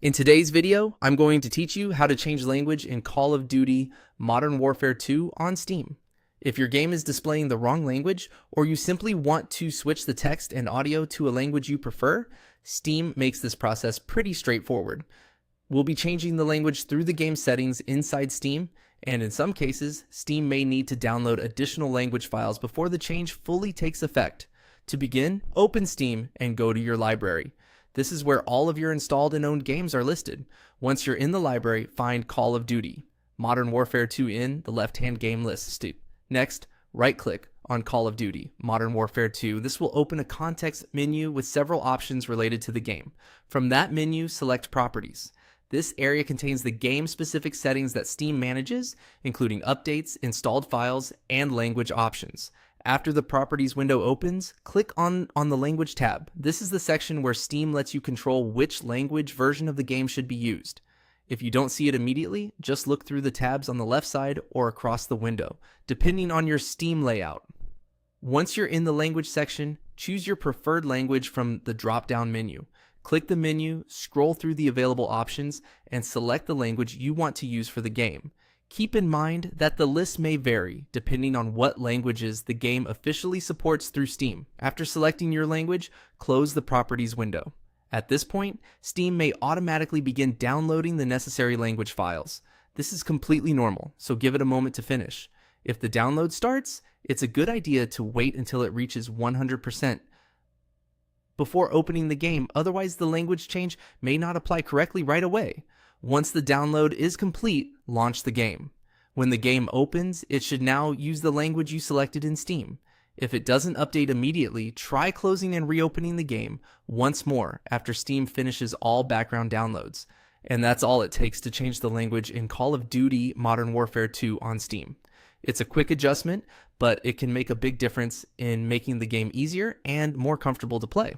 In today's video, I'm going to teach you how to change language in Call of Duty Modern Warfare 2 on Steam. If your game is displaying the wrong language, or you simply want to switch the text and audio to a language you prefer, Steam makes this process pretty straightforward. We'll be changing the language through the game settings inside Steam, and in some cases, Steam may need to download additional language files before the change fully takes effect. To begin, open Steam and go to your library. This is where all of your installed and owned games are listed. Once you're in the library, find Call of Duty Modern Warfare 2 in the left-hand game list. Next, right-click on Call of Duty Modern Warfare 2. This will open a context menu with several options related to the game. From that menu, select Properties. This area contains the game-specific settings that Steam manages, including updates, installed files, and language options. After the Properties window opens, click on the Language tab. This is the section where Steam lets you control which language version of the game should be used. If you don't see it immediately, just look through the tabs on the left side or across the window, depending on your Steam layout. Once you're in the Language section, choose your preferred language from the drop-down menu. Click the menu, scroll through the available options, and select the language you want to use for the game. Keep in mind that the list may vary depending on what languages the game officially supports through Steam. After selecting your language, close the Properties window. At this point, Steam may automatically begin downloading the necessary language files. This is completely normal, so give it a moment to finish. If the download starts, it's a good idea to wait until it reaches 100% before opening the game, otherwise the language change may not apply correctly right away. Once the download is complete, launch the game. When the game opens, it should now use the language you selected in Steam. If it doesn't update immediately, try closing and reopening the game once more after Steam finishes all background downloads. And that's all it takes to change the language in Call of Duty Modern Warfare 2 on Steam. It's a quick adjustment, but it can make a big difference in making the game easier and more comfortable to play.